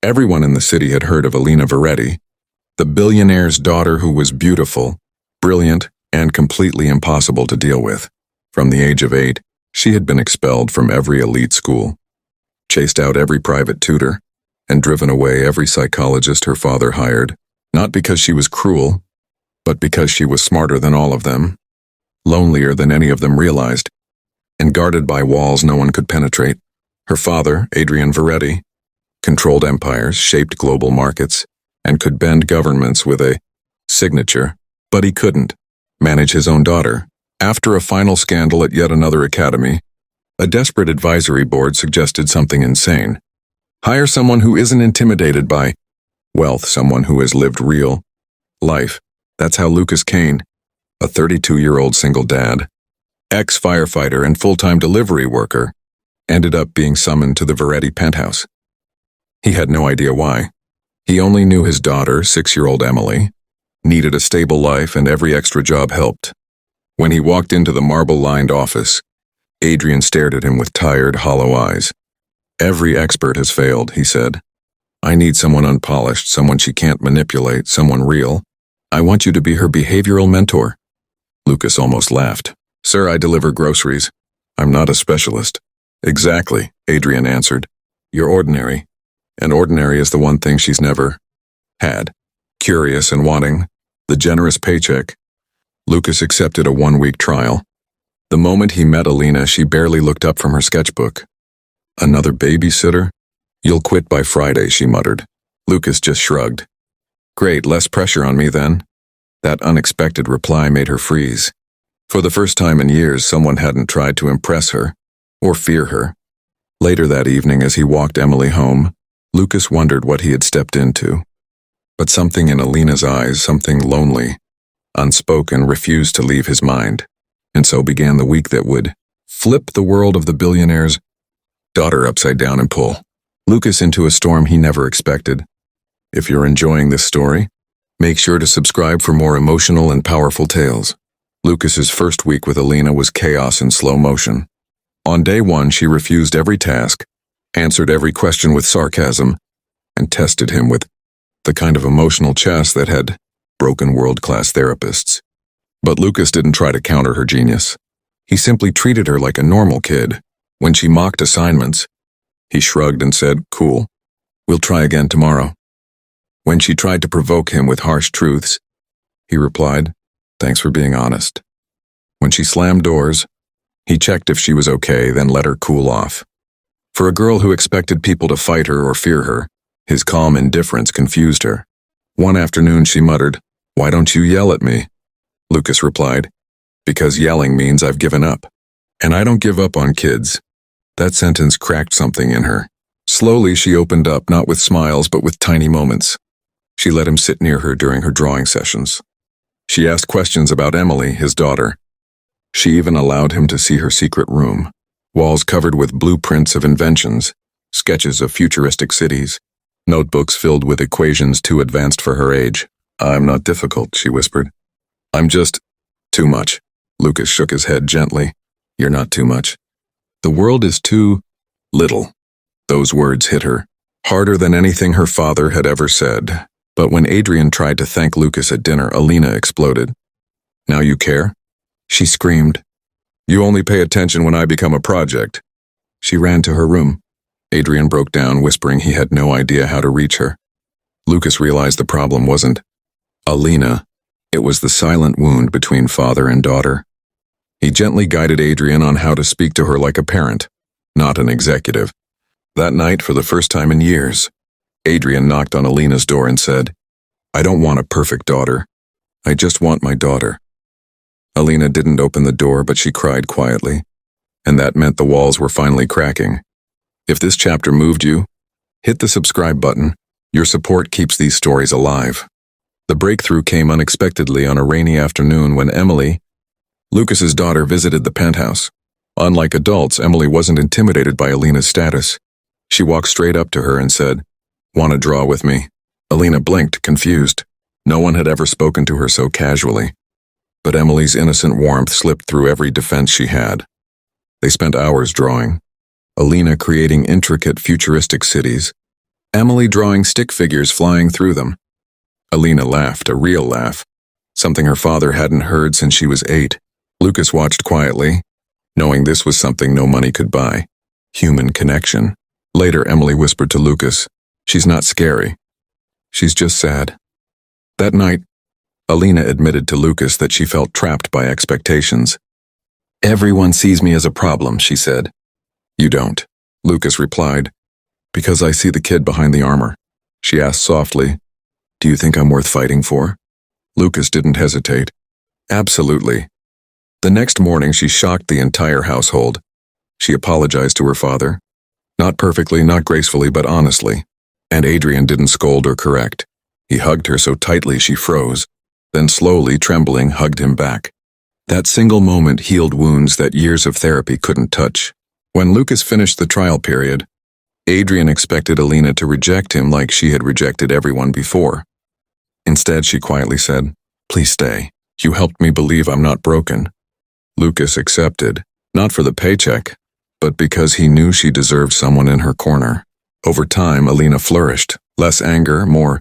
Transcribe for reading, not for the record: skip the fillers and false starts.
Everyone in the city had heard of Alina Veretti, the billionaire's daughter who was beautiful, brilliant, and completely impossible to deal with. From the age of 8, she had been expelled from every elite school, chased out every private tutor, and driven away every psychologist her father hired, not because she was cruel, but because she was smarter than all of them, lonelier than any of them realized, and guarded by walls no one could penetrate. Her father, Adrian Veretti, controlled empires, shaped global markets, and could bend governments with a signature, but he couldn't manage his own daughter. After a final scandal at yet another academy, a desperate advisory board suggested something insane. Hire someone who isn't intimidated by wealth, someone who has lived real life. That's how Lucas Kane, a 32-year-old single dad, ex-firefighter and full-time delivery worker, ended up being summoned to the Veretti penthouse. He had no idea why. He only knew his daughter, 6-year-old Emily, needed a stable life and every extra job helped. When he walked into the marble-lined office, Adrian stared at him with tired, hollow eyes. "Every expert has failed," he said. "I need someone unpolished, someone she can't manipulate, someone real. I want you to be her behavioral mentor." Lucas almost laughed. "Sir, I deliver groceries. I'm not a specialist." "Exactly," Adrian answered. "You're ordinary, and ordinary is the one thing she's never had. Curious and wanting the generous paycheck." Lucas accepted a 1-week trial. The moment he met Alina, she barely looked up from her sketchbook. "Another babysitter? You'll quit by Friday," she muttered. Lucas just shrugged. "Great, less pressure on me then." That unexpected reply made her freeze. For the first time in years, someone hadn't tried to impress her or fear her. Later that evening, as he walked Emily home, Lucas wondered what he had stepped into. But something in Alina's eyes, something lonely, unspoken, refused to leave his mind. And so began the week that would flip the world of the billionaire's daughter upside down and pull Lucas into a storm he never expected. If you're enjoying this story, make sure to subscribe for more emotional and powerful tales. Lucas's first week with Alina was chaos in slow motion. On day 1, she refused every task, answered every question with sarcasm, and tested him with the kind of emotional chess that had broken world-class therapists. But Lucas didn't try to counter her genius. He simply treated her like a normal kid. When she mocked assignments, he shrugged and said, "Cool, we'll try again tomorrow." When she tried to provoke him with harsh truths, he replied, "Thanks for being honest." When she slammed doors, he checked if she was okay, then let her cool off. For a girl who expected people to fight her or fear her, his calm indifference confused her. One afternoon she muttered, "Why don't you yell at me?" Lucas replied, "Because yelling means I've given up. And I don't give up on kids." That sentence cracked something in her. Slowly she opened up, not with smiles but with tiny moments. She let him sit near her during her drawing sessions. She asked questions about Emily, his daughter. She even allowed him to see her secret room, walls covered with blueprints of inventions, sketches of futuristic cities, notebooks filled with equations too advanced for her age. "I'm not difficult," she whispered. "I'm just too much." Lucas shook his head gently. "You're not too much. The world is too little." Those words hit her, harder than anything her father had ever said. But when Adrian tried to thank Lucas at dinner, Alina exploded. "Now you care?" She screamed. "You only pay attention when I become a project." She ran to her room. Adrian broke down, whispering he had no idea how to reach her. Lucas realized the problem wasn't Alina. It was the silent wound between father and daughter. He gently guided Adrian on how to speak to her like a parent, not an executive. That night, for the first time in years, Adrian knocked on Alina's door and said, "I don't want a perfect daughter. I just want my daughter." Alina didn't open the door, but she cried quietly, and that meant the walls were finally cracking. If this chapter moved you, hit the subscribe button. Your support keeps these stories alive. The breakthrough came unexpectedly on a rainy afternoon when Emily, Lucas's daughter, visited the penthouse. Unlike adults, Emily wasn't intimidated by Alina's status. She walked straight up to her and said, "Want to draw with me?" Alina blinked, confused. No one had ever spoken to her so casually. But Emily's innocent warmth slipped through every defense she had. They spent hours drawing. Alina creating intricate futuristic cities, Emily drawing stick figures flying through them. Alina laughed, a real laugh, something her father hadn't heard since she was 8. Lucas watched quietly, knowing this was something no money could buy. Human connection. Later, Emily whispered to Lucas, "She's not scary. She's just sad." That night, Alina admitted to Lucas that she felt trapped by expectations. "Everyone sees me as a problem," she said. "You don't," Lucas replied. "Because I see the kid behind the armor." She asked softly, "Do you think I'm worth fighting for?" Lucas didn't hesitate. "Absolutely." The next morning, she shocked the entire household. She apologized to her father. Not perfectly, not gracefully, but honestly. And Adrian didn't scold or correct. He hugged her so tightly she froze, then slowly, trembling, hugged him back. That single moment healed wounds that years of therapy couldn't touch. When Lucas finished the trial period, Adrian expected Alina to reject him like she had rejected everyone before. Instead, she quietly said, "Please stay. You helped me believe I'm not broken." Lucas accepted, not for the paycheck, but because he knew she deserved someone in her corner. Over time, Alina flourished. Less anger, more